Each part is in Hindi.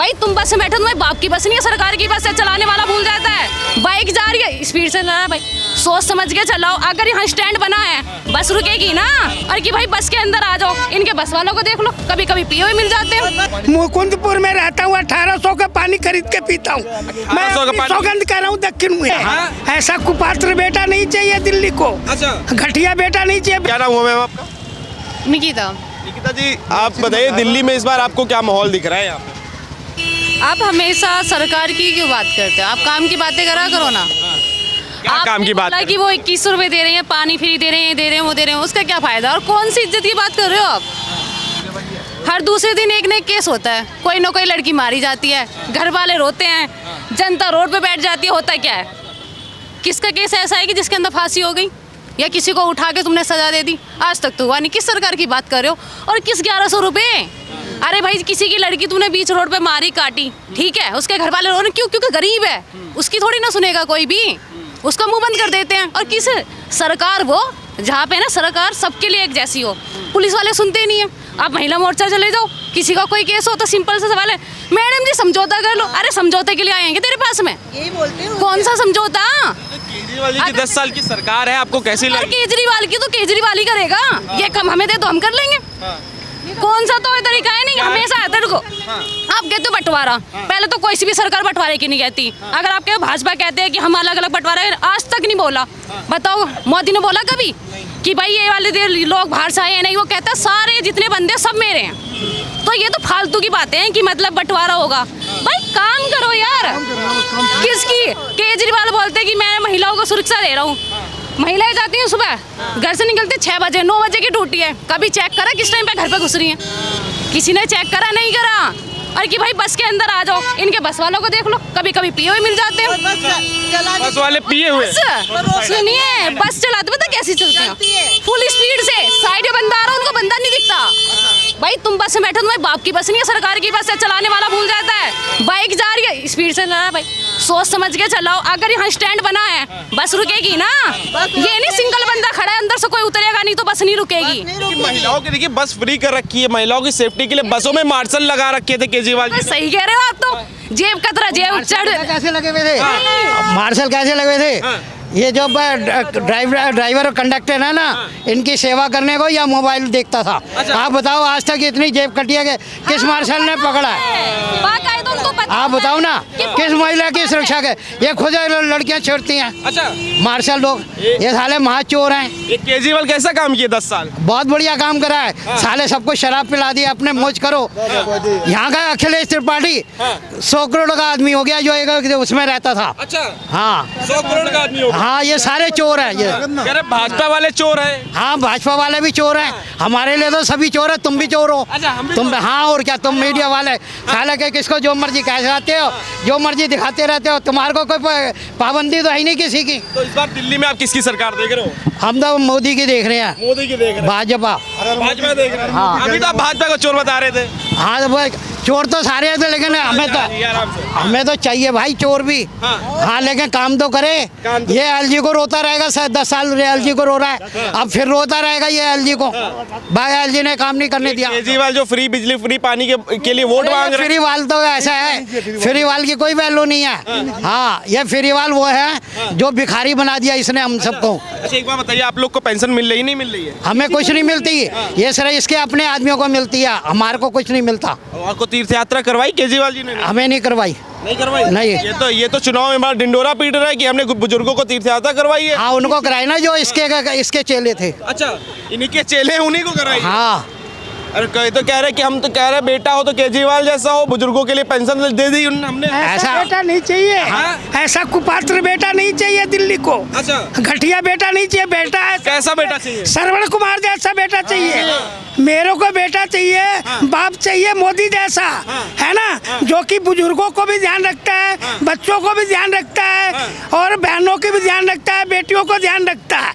भाई तुम बस में बैठो, तुम्हारे बाप की बस नहीं है, सरकार की बस है, चलाने वाला भूल जाता है। बाइक जा रही है, स्पीड से चला भाई, सोच समझ के चलाओ। अगर यहाँ स्टैंड बना है बस रुकेगी ना, और कि भाई बस के अंदर आ जाओ। इनके बस वालों को देख लो, कभी कभी पिए हुए मिल जाते हैं। मुकुंदपुर में रहता हूँ, 1800 का पानी खरीद के पीता हूँ। मैं सौगंध कर रहा हूँ दक्षिण में। ऐसा कुपात्र बेटा नहीं चाहिए दिल्ली को। अच्छा, घटिया बेटा नहीं चाहिए। क्या नाम हुआ मैम आपका? निकिता, निकिता जी, आप बताइए दिल्ली में इस बार आपको क्या माहौल दिख रहा है यहाँ पे? आप हमेशा सरकार की क्यों बात करते हो? आप काम की बातें करा करो ना। क्या काम की बात? कि वो 21 रुपए दे रहे हैं, पानी फ्री दे रहे हैं, वो दे रहे हैं, उसका क्या फायदा? और कौन सी इज्जत की बात कर रहे हो आप? हर दूसरे दिन एक न एक केस होता है, कोई ना कोई लड़की मारी जाती है, घर वाले रोते हैं, जनता रोड पे बैठ जाती है। होता क्या है? किसका केस ऐसा है कि जिसके अंदर फांसी हो गई या किसी को उठा के तुमने सजा दे दी? आज तक तो हुआ नहीं। किस सरकार की बात कर रहे हो? और किस 1100 रुपये? अरे भाई, किसी की लड़की तुमने बीच रोड पे मारी, काटी, ठीक है, उसके घर वाले रो रहे, क्यों? क्योंकि गरीब है, उसकी थोड़ी ना सुनेगा कोई भी, उसका मुंह बंद कर देते हैं। और किस सरकार वो जहाँ पे ना सरकार सबके लिए एक जैसी हो, पुलिस वाले सुनते ही नहीं है। आप महिला मोर्चा चले जाओ, किसी का कोई केस हो तो सिंपल सा सवाल है, मैडम जी समझौता कर लो। अरे समझौते के लिए आएंगे तेरे पास में? यही बोलते हो। कौन सा समझौता? केजरीवाल जी की 10 साल की सरकार है, आपको कैसी लगी? केजरीवाल की तो केजरीवाल ही करेगा। ये कम हमें दे तो हम कर लेंगे। कौन सा तो तरीका है? नहीं, हमेशा है तेरे को। आप कहते हो बंटवारा, पहले तो कोई सी भी सरकार बंटवारे की नहीं कहती। अगर आपके भाजपा कहते हैं कि हम अलग अलग बंटवारा, आज तक नहीं बोला। बताओ, मोदी ने बोला कभी कि भाई ये वाले लोग बाहर से आए हैं? नहीं, वो कहता है सारे जितने बंदे सब मेरे हैं। तो ये तो फालतू की बातें हैं कि मतलब बंटवारा होगा। भाई काम करो यार। किसकी? केजरीवाल बोलते कि मैं महिलाओं को सुरक्षा दे रहा हूँ। महिलाएं जाती हैं सुबह, घर से निकलती 6 बजे, 9 बजे की ड्यूटी है। कभी चेक करा किस टाइम पे घर पे घुस रही हैं? किसी ने चेक करा? नहीं करा। और कि भाई बस के अंदर आ जाओ। इनके बस वालों को देख लो, कभी कभी पिए हुए मिल जाते हैं। बस वाले पिए हुए? सुनिए, बस चलाते पता कैसी चलती हैं? फुल स्पीड से, साइड में बंदा आ रहा है, उनको बंदा नहीं दिखता। भाई तुम बस में बैठो, तुम्हारे बाप की बस नहीं है, सरकार की बस है, चलाने वाला भूल जाता है। बाइक जा रही है, स्पीड से चला भाई, सोच समझ के चलाओ। अगर यहाँ स्टैंड बना है बस रुकेगी ना। ये नहीं सिंगल बंदा खड़ा है अंदर से कोई उतरेगा नहीं तो बस नहीं रुकेगी। महिलाओं की देखिए बस फ्री कर रखी है, महिलाओं की सेफ्टी के लिए बसों में मार्शल लगा रखे थे केजरीवाल जी। सही कह रहे हो आप तो। जेब कतरा, जेब चढ़ कैसे लगे हुए थे? मार्शल कैसे लगे हुए थे? ये जो ड्राइवर और कंडक्टर है ना, इनकी सेवा करने को या मोबाइल देखता था। आप बताओ, आज तक इतनी जेब कटिया के किस मार्शल ने पकड़ा है? आप बताओ ना, किस महिला की सुरक्षा के? ये खुद लड़कियां छोड़ती हैं। अच्छा, मार्शल लोग, ये साले महाचोर हैं। ये केजरीवाल कैसा काम किया 10 साल? बहुत बढ़िया काम करा है। साले सबको शराब पिला दिया, अपने मौज करो। यहाँ का अखिलेश त्रिपाठी 100 करोड़ का आदमी हो गया, जो एक उसमें रहता था। अच्छा, हाँ 100 करोड़ का आदमी हो गया। हाँ, ये सारे चोर हैं। ये कह रहे भाजपा वाले चोर हैं। हाँ, भाजपा वाले भी चोर हैं। हमारे लिए तो सभी चोर है, तुम भी चोर हो। अच्छा, हम भी तुम, हाँ और क्या, तुम मीडिया वाले साले के किसको जो मर्जी कहते हो, जो मर्जी दिखाते रहते हो। तुम्हारे को कोई पाबंदी तो है नहीं किसी की। तो इस बार दिल्ली में आप किसकी सरकार देख रहे हो? हम तो मोदी की देख रहे हैं। मोदी की देख रहे हैं? भाजपा। भाजपा देख रहे हैं? हाँ। अभी तो आप भाजपा को चोर बता रहे थे। हाँ तो भाई, चोर तो सारे थे, लेकिन हमें तो चाहिए भाई चोर भी। हाँ, लेकिन काम तो करे। ये एलजी को रोता रहेगा, 10 साल एलजी को रो रहा है, अब फिर रोता रहेगा ये एलजी को। भाई एलजी ने काम नहीं करने दिया। केजरीवाल जो फ्री बिजली, फ्री पानी के लिए वोट मांग रहे हैं। फ्री वाल तो ऐसा है, फ्री वाल की कोई वैल्यू नहीं है। हाँ, ये फ्री वाल वो है जो भिखारी बना दिया इसने हम सबको। अच्छा, एक बात बताइए, आप लोग को पेंशन मिल रही नहीं मिल रही है? हमें कुछ नहीं मिलती, ये सिर्फ इसके अपने आदमियों को मिलती है, हमारे को कुछ नहीं मिलता। आपको तीर्थ यात्रा करवाई केजरीवाल जी ने? हमें नहीं करवाई। नहीं करवाई? नहीं। ये तो चुनाव में बार डिंडोरा पीट रहा है कि हमने बुजुर्गों को तीर्थ यात्रा करवाई है। हाँ, उनको कराई ना जो इसके चेले थे। अच्छा, इन्हीं के चेले हैं, उन्हीं को कराई? हाँ। अरे कई तो कह रहे कि हम तो कह रहे बेटा हो तो केजरीवाल जैसा हो, बुजुर्गों के लिए पेंशन दे दी हमने। ऐसा बेटा नहीं चाहिए। ऐसा कुपात्र बेटा नहीं चाहिए दिल्ली को। अच्छा, घटिया बेटा नहीं चाहिए। बेटा है कैसा बेटा चाहिए? श्रवण कुमार जैसा बेटा चाहिए। मेरे को बेटा चाहिए, बाप चाहिए मोदी जैसा, है ना, जो कि बुजुर्गों को भी ध्यान रखता है, बच्चों को भी ध्यान रखता है, और बहनों की भी ध्यान रखता है, बेटियों को ध्यान रखता है।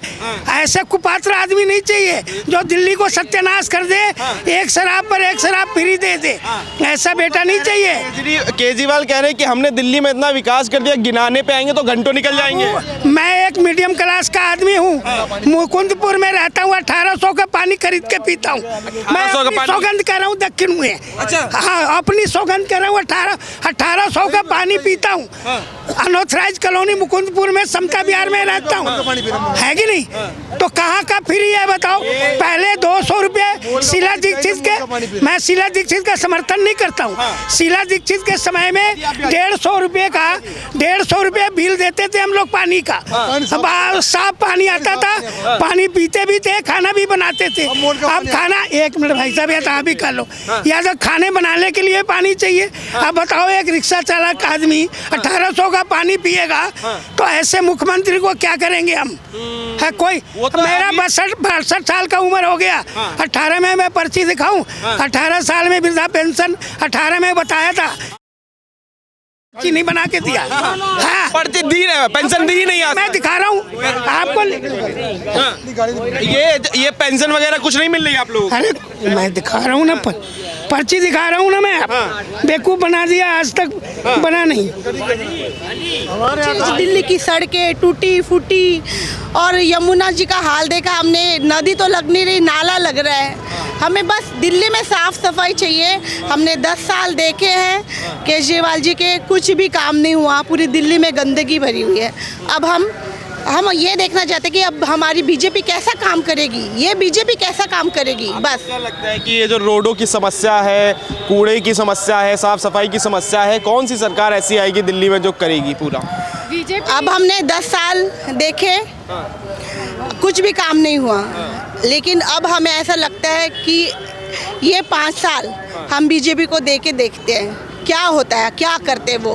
ऐसे कुपात्र आदमी नहीं चाहिए जो दिल्ली को सत्यानाश कर दे, एक शराब पर एक शराब फ्री दे दे, ऐसा बेटा नहीं चाहिए। केजरीवाल कह रहे हैं कि हमने दिल्ली में इतना विकास कर दिया, गिनाने पे आएंगे तो घंटों निकल जाएंगे। मैं एक मीडियम क्लास का आदमी हूँ, मुकुंदपुर में रहता हूँ, 1800 का पानी खरीद के पीता हूँ। मैं 1800 का अपनी पानी? सौगंध कर रहा हूँ दक्षिण में। अच्छा। हाँ, अपनी सौगंध कर रहा हूँ, 1800 का पानी पीता हूँ। अनऑथराइज कॉलोनी मुकुंदपुर में, समता बिहार में रहता हूँ, है कि नहीं? तो कहाँ का फ्री है बताओ? पहले 200 रुपये शीला दीक्षित के, मैं शीला दीक्षित का समर्थन नहीं करता हूँ। शीला दीक्षित के समय में 150 रुपये बिल देते थे हम लोग पानी का। अब साफ पानी आता था, पानी पीते भी थे, खाना भी बनाते थे। अब खाना, एक मिनट भाई साहब, या भी कर लो, या तो खाने बनाने के लिए पानी चाहिए। अब बताओ, एक रिक्शा चालक आदमी 1800 का पानी पिएगा तो ऐसे मुख्यमंत्री को क्या करेंगे हम? है कोई? मेरा 62 साल का उम्र हो गया। 18 में मैं पर्ची दिखाऊं? 18 साल में वृद्धा पेंशन 18 में बताया था, नहीं बना के दिया। हाँ, पर्ची दी है, पेंशन दी नहीं आज। मैं दिखा रहा हूँ आपको। ये पेंशन वगैरह कुछ नहीं मिल रही आप लोगों को? अरे मैं दिखा रहा हूँ ना, पर्ची दिखा रहा हूँ ना मैं। बेवकूफ बना दिया, आज तक बना नहीं। दिल्ली की सड़कें टूटी फूटी, और यमुना जी का हाल देखा हमने, नदी तो लग नहीं रही, नाला लग रहा है। हमें बस दिल्ली में साफ सफाई चाहिए। हमने 10 साल देखे हैं केजरीवाल जी के, कुछ भी काम नहीं हुआ, पूरी दिल्ली में गंदगी भरी हुई है। अब हम ये देखना चाहते हैं कि अब हमारी बीजेपी कैसा काम करेगी, ये बीजेपी कैसा काम करेगी। बस क्या लगता है कि ये जो रोडों की समस्या है, कूड़े की समस्या है, साफ सफाई की समस्या है, कौन सी सरकार ऐसी आएगी दिल्ली में जो करेगी पूरा? अब हमने 10 साल देखे, कुछ भी काम नहीं हुआ, लेकिन अब हमें ऐसा लगता है कि ये 5 साल हम बीजेपी को दे के देखते हैं क्या होता है, क्या करते वो।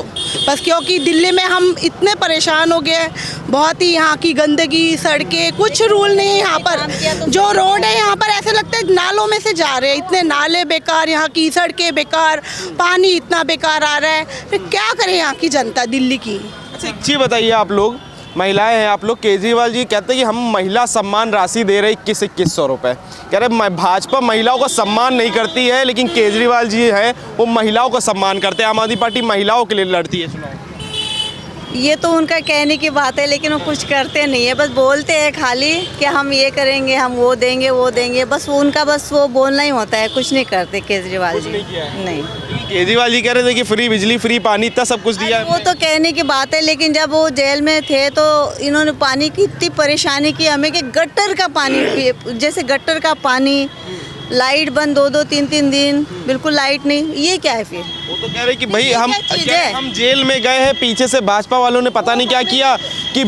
बस क्योंकि दिल्ली में हम इतने परेशान हो गए, बहुत ही यहाँ की गंदगी, सड़कें, कुछ रूल नहीं है यहाँ पर। जो रोड है यहाँ पर ऐसे लगता है नालों में से जा रहे हैं, इतने नाले बेकार, यहाँ की सड़कें बेकार, पानी इतना बेकार आ रहा है। फिर क्या करें यहाँ की जनता दिल्ली की? अच्छा, एक चीज़ बताइए, आप लोग महिलाएं हैं, आप लोग, केजरीवाल जी कहते हैं कि हम महिला सम्मान राशि दे रहे 2100 रुपये। कह रहे भाजपा महिलाओं का सम्मान नहीं करती है, लेकिन केजरीवाल जी हैं वो महिलाओं का सम्मान करते हैं। आम आदमी पार्टी महिलाओं के लिए लड़ती है चुनाव। ये तो उनका कहने की बात है, लेकिन वो कुछ करते नहीं है, बस बोलते हैं खाली कि हम ये करेंगे, हम वो देंगे, बस उनका बस वो बोलना ही होता है, कुछ नहीं करते केजरीवाल जी। नहीं, केजरीवाल जी कह रहे थे कि फ्री बिजली, फ्री पानी, इतना सब कुछ दिया है। वो तो कहने की बात है, लेकिन जब वो जेल में थे तो इन्होंने पानी की इतनी परेशानी की हमें कि गटर का पानी, जैसे गटर का पानी, लाइट बंद 2-2, 3-3 दिन, बिल्कुल लाइट नहीं। ये क्या है फिर? वो तो कह रहे कि भाई हम है? हम जेल में गए हैं, पीछे से भाजपा वालों ने पता नहीं क्या किया कि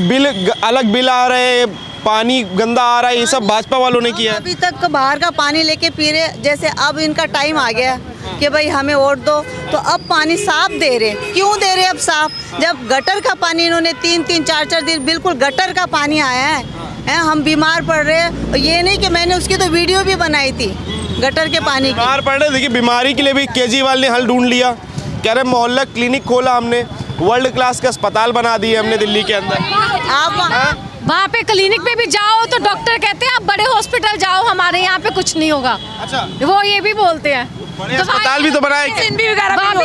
अलग बिल आ रहे हैं, पानी गंदा आ रहा है, ये सब भाजपा वालों ने किया। अभी तक बाहर का पानी लेके पी रहे, जैसे अब इनका टाइम आ गया कि भाई हमें वोट दो, तो अब पानी साफ दे रहे। क्यों दे रहे अब साफ? जब गटर का पानी इन्होंने 3-3, 4-4 दिन बिल्कुल गटर का पानी आया है, हम बीमार पड़ रहे हैं। ये नहीं कि मैंने उसकी तो वीडियो भी बनाई थी गटर के पानी की। बीमार पड़ रहे, देखिए बीमारी के लिए भी केजरीवाल ने हल ढूंढ लिया। कह रहे मोहल्ला क्लिनिक खोला हमने, वर्ल्ड क्लास का अस्पताल बना दिए हमने दिल्ली के अंदर। आप वहाँ पे क्लिनिक पे भी जाओ तो डॉक्टर कहते हैं आप बड़े हॉस्पिटल जाओ, हमारे यहाँ पे कुछ नहीं होगा। अच्छा, वो ये भी बोलते हैं। बड़े अस्पताल भी तो बनाए, वहाँ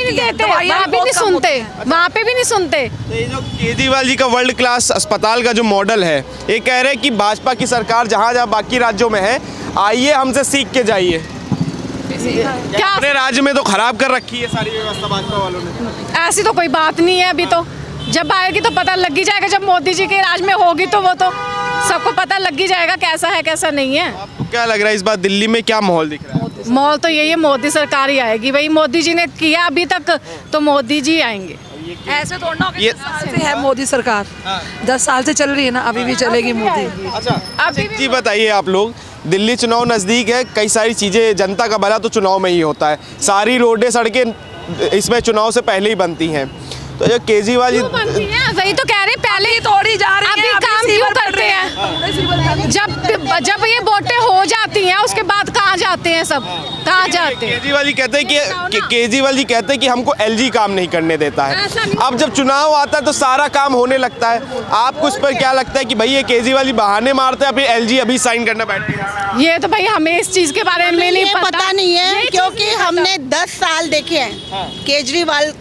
भी नहीं सुनते, वहाँ पे भी नहीं सुनते। तो ये जो केजरीवाल जी का वर्ल्ड क्लास अस्पताल का जो मॉडल है, ये कह रहे हैं कि भाजपा की सरकार जहाँ जहाँ बाकी राज्यों में है, आइए हमसे सीख के जाइए। क्या अपने राज्य में तो खराब कर रखी है सारी व्यवस्था भाजपा वालों ने। ऐसी तो कोई बात नहीं है, अभी तो जब आएगी तो पता लग ही जाएगा। जब मोदी जी के राज में होगी तो वो तो सबको पता लग ही जाएगा कैसा है कैसा नहीं है। आपको क्या लग रहा है इस बार दिल्ली में क्या माहौल दिख रहा है? माहौल तो यही है, मोदी सरकार ही आएगी। भाई मोदी जी ने किया अभी तक, तो मोदी जी आएंगे। ऐसे थोड़ा ना, 10 साल से है मोदी सरकार, 10 साल से चल रही है ना, अभी भी चलेगी मोदी। अच्छा, जी बताइए, आप लोग, दिल्ली चुनाव नज़दीक है, कई सारी चीज़ें, जनता का भला तो चुनाव में ही होता है। सारी रोडें सड़कें इसमें चुनाव से पहले ही बनती हैं, तो जो केजरीवाल जी बनती है, वही तो कह रहे पहले तोड़ी जा रही अभी है, अभी काम क्यों सीवर करते बन हैं? जब ये वोटें हो जाती हैं उसके बाद कहाँ जाते हैं सब, कहाँ जाते हैं? केजरीवाल जी कहते हैं कि केजरीवाल जी कहते हैं कि हमको एलजी काम नहीं करने देता है। ऐसा नहीं। अब जब चुनाव आता है तो सारा काम होने लगता है। आपको इस पर क्या लगता है कि भाई ये केजरीवाल जी बहाने मारते हैं, फिर एलजी अभी साइन करना बैठे? ये तो भाई हमें इस चीज के बारे में नहीं ये पता नहीं है, क्योंकि हमने 10 साल देखे हैं केजरीवाल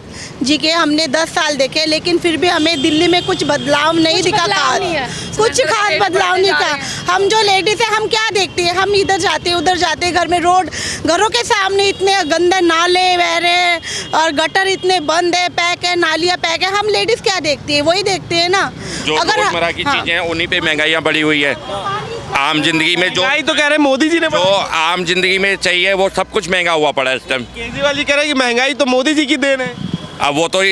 जी के, हमने 10 साल देखे, लेकिन फिर भी हमें दिल्ली में कुछ बदलाव नहीं दिखा। बदलाव नहीं है। कुछ खास बदलाव नहीं था। हम जो लेडीज है हम क्या देखते हैं, हम इधर जाते हैं उधर जाते हैं, घर में रोड, घरों के सामने इतने गंदे नाले बह रहे हैं और गटर इतने बंद है, पैक है, नालियाँ पैक है। हम लेडीज क्या देखती है, वही देखते हैं ना। जो रोजमर्रा की चीजें हैं उन्हीं पे महंगाइयाँ बढ़ी हुई है। आम जिंदगी में जो तो कह रहे हैं मोदी जी ने जो आम जिंदगी में चाहिए वो सब कुछ महंगा हुआ पड़ा है इस टाइम। केजरीवाल जी कह रहे हैं कि महंगाई तो मोदी जी की देन है। अब वो तो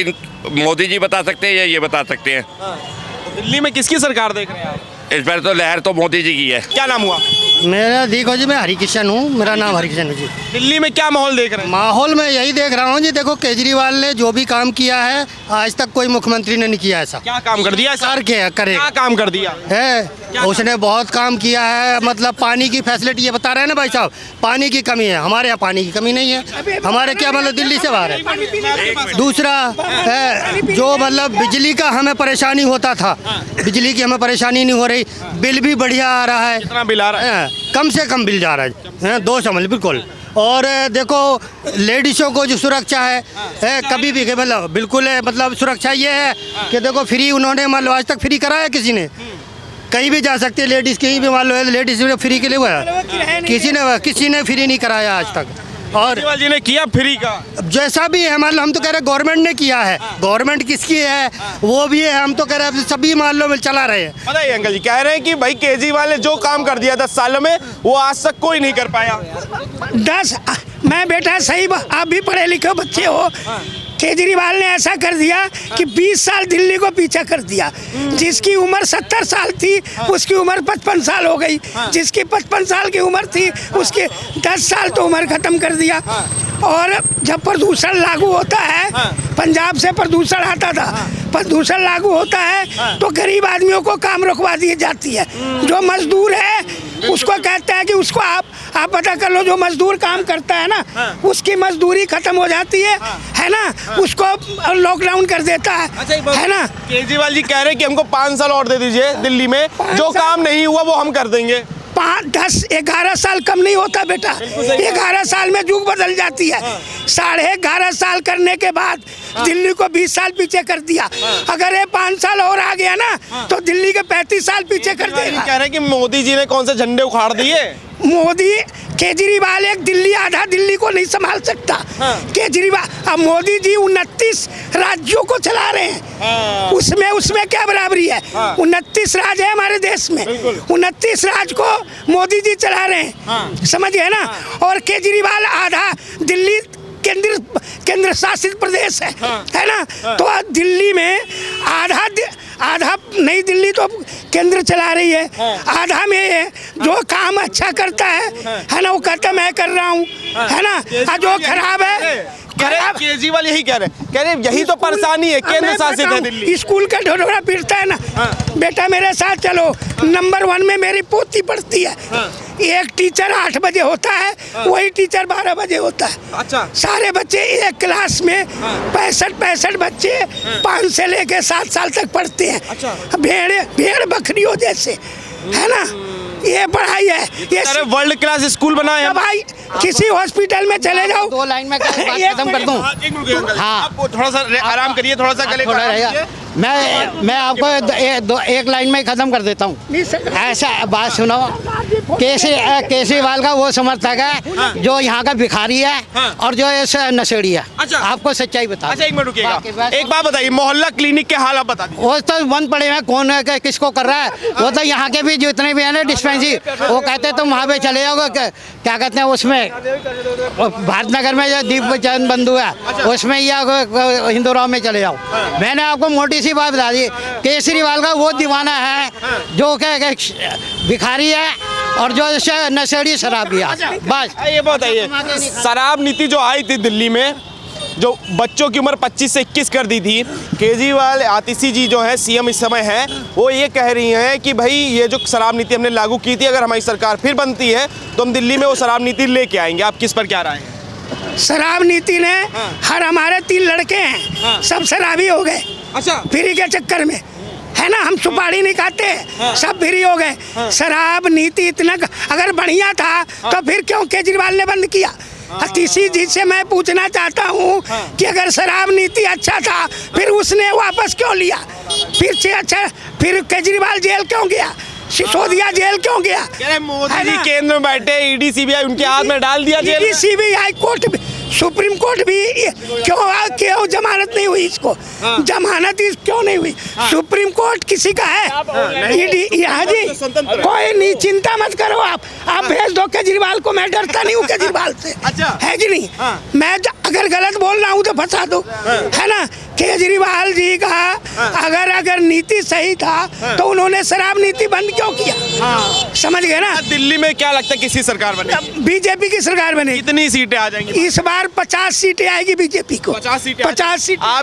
मोदी जी बता सकते हैं या ये बता सकते हैं। तो दिल्ली में किसकी सरकार देख रहे हैं आप? इस बार तो लहर तो मोदी जी की है। क्या नाम हुआ? मेरा देखो जी, मैं हरिकिशन हूँ, मेरा नाम हरिकिशन है जी। दिल्ली में क्या माहौल देख रहे हैं? माहौल में यही देख रहा हूँ जी, देखो केजरीवाल ने जो भी काम किया है आज तक कोई मुख्यमंत्री ने नहीं किया ऐसा। क्या काम कर दिया? कर के करे क्या काम कर दिया है, उसने बहुत काम किया है। मतलब पानी की फैसिलिटी, ये बता रहे हैं ना भाई साहब, पानी की कमी है, हमारे यहाँ पानी की कमी नहीं है। हमारे क्या मतलब दिल्ली से बाहर है। दूसरा है जो मतलब बिजली का हमें परेशानी होता था, बिजली की हमें परेशानी नहीं हो रही, बिल भी बढ़िया आ रहा है। कितना बिल आ रहा है? कम से कम बिल जा रहा है, 2 समझ बिल्कुल। और देखो लेडीज़ों को जो सुरक्षा है कभी भी मतलब बिल्कुल है, मतलब सुरक्षा ये है कि देखो फ्री उन्होंने मान लो आज तक फ्री कराया किसी ने, कहीं भी जा सकती है लेडीज़, कहीं भी मान लो लेडीज़ ने फ्री के लिए हुआ है, किसी ने फ्री नहीं कराया आज तक। और केजरीवाल जी ने किया फ्री का, जैसा भी है मान लो, हम तो कह रहे हैं गवर्नमेंट ने किया है, गवर्नमेंट किसकी है वो भी है, हम तो कह रहे हैं सभी मान लो चला रहे हैं। पता है अंकल जी कह रहे हैं कि भाई केजरीवाल ने जो काम कर दिया 10 सालों में वो आज तक कोई नहीं कर पाया। 10 मैं बेटा सही, आप भी पढ़े लिखे बच्चे हो। केजरीवाल ने ऐसा कर दिया कि 20 साल दिल्ली को पीछे कर दिया। जिसकी उम्र 70 साल थी उसकी उम्र 55 साल हो गई, जिसकी 55 साल की उम्र थी उसकी 10 साल तो उम्र खत्म कर दिया। और जब प्रदूषण लागू होता है, पंजाब से प्रदूषण आता था, प्रदूषण लागू होता है तो गरीब आदमियों को काम रुकवा दी जाती है। जो मजदूर है उसको कहते हैं कि उसको आप पता कर लो, जो मजदूर काम करता है ना उसकी मजदूरी खत्म हो जाती है ना, उसको लॉकडाउन कर देता है ना। केजरीवाल जी कह रहे हैं कि हमको 5 साल और दे दीजिए, दिल्ली में जो काम नहीं हुआ वो हम कर देंगे। 11 साल कम नहीं होता बेटा, 11 साल में जुग बदल जाती है। 11.5 साल करने के बाद दिल्ली को 20 साल पीछे कर दिया। अगर ये 5 साल और आ गया ना तो दिल्ली के 35 साल पीछे कर देगा। कह रहे हैं कि मोदी जी ने कौन से झंडे उखाड़ दिए? मोदी केजरीवाल एक दिल्ली आधा दिल्ली को नहीं संभाल सकता। केजरीवाल अब मोदी जी 29 राज्यों को चला रहे हैं। उसमें क्या बराबरी है? 29 राज्य है हमारे देश में, 29 राज्य को मोदी जी चला रहे हैं, समझिए ना। और केजरीवाल आधा दिल्ली केंद्र शासित प्रदेश है ना, तो दिल्ली में आधा नई दिल्ली तो केंद्र चला रही है, आधा में है जो काम अच्छा करता है ना वो कहता मैं कर रहा हूँ, है ना। जो खराब है केजरीवाल यही कह रहे हैं यही तो परेशानी है, केंद्र शासित है दिल्ली। स्कूल का ढोढोरा पीटता है ना। बेटा मेरे साथ चलो, नंबर 1 में मेरी पोती पढ़ती है। एक टीचर 8 बजे होता है, वही टीचर 12 बजे होता है। अच्छा। सारे बच्चे एक क्लास में 65 बच्चे 5 से लेके 7 साल तक पढ़ते हैं। अच्छा। भेड़ बकरियों जैसे, है ना। ये पढ़ाई है, ये वर्ल्ड क्लास स्कूल बनाए हैं भाई। किसी हॉस्पिटल में चले जाओ। 2 लाइन में खत्म कर दूं। हाँ, आप थोड़ा सा आराम करिए, थोड़ा सा गले थोड़ा रहेगा। मैं आपको एक लाइन में खत्म कर देता हूँ। ऐसा बात सुनो, केजरीवाल का वो समर्थक है जो यहाँ का भिखारी है और जो ऐसा नशेड़ी है। अच्छा। आपको सच्चाई बता। अच्छा, एक मिनट रुकिएगा, एक बात बताइए, मोहल्ला क्लिनिक के हाल आप बता दीजिए। वो तो बंद पड़े हैं, कौन है किसको कर रहा है? वो तो यहाँ के भी जितने भी है ना डिस्पेंसरी, वो कहते हैं तुम वहाँ पे चले जाओगे, क्या कहते हैं उसमें भारत नगर में जो दीप चंद बंधु है उसमें या हिंदुराव में चले जाओ। मैंने आपको मोटी सी बात बता दी, केजरीवाल का वो दीवाना है जो भिखारी है और जो नशेड़ी शराबी है। बस ये बताइए, शराब नीति जो आई थी दिल्ली में जो बच्चों की उम्र 25 से 21 कर दी थी। केजरीवाल आतिशी जी जो है सीएम इस समय है, वो ये कह रही हैं कि भाई ये जो शराब नीति हमने लागू की थी, अगर हमारी सरकार फिर बनती है तो हम दिल्ली में वो शराब नीति लेके आएंगे। आप किस पर क्या राय है? शराब नीति ने हर हमारे 3 लड़के हैं सब शराबी हो गए। अच्छा, फ्री के चक्कर में है ना, हम सुपारी नहीं खाते, सब फ्री हो गए। शराब नीति इतना अगर बढ़िया था तो फिर क्यों केजरीवाल ने बंद किया? आतिशी जी से मैं पूछना चाहता हूँ कि अगर शराब नीति अच्छा था फिर उसने वापस क्यों लिया? फिर से अच्छा, फिर केजरीवाल जेल क्यों गया? सिसोदिया जेल क्यों गया? मोदी जी केंद्र में बैठे, ईडी सीबीआई उनके हाथ में डाल दिया जेल में। सीबीआई कोर्ट भी, सुप्रीम कोर्ट भी क्यों जमानत नहीं हुई इसको? जमानत क्यों नहीं हुई? सुप्रीम कोर्ट किसी का है? ईडी यहाँ जी कोई नहीं, चिंता मत करो आप भेज दो केजरीवाल को, मैं डरता नहीं हूँ केजरीवाल से। अच्छा। है कि नहीं? मैं अगर गलत बोल रहा हूँ तो फंसा दो, है ना। केजरीवाल जी का अगर नीति सही था तो उन्होंने शराब नीति बंद क्यों किया? समझ गए ना। दिल्ली में क्या लगता है किसी सरकार बनेगी? बीजेपी की सरकार बनेगी। कितनी सीटें आ जाएंगी? इस बार 50 सीटें आएगी बीजेपी को। 50 सीटें? 50 सीटें। आप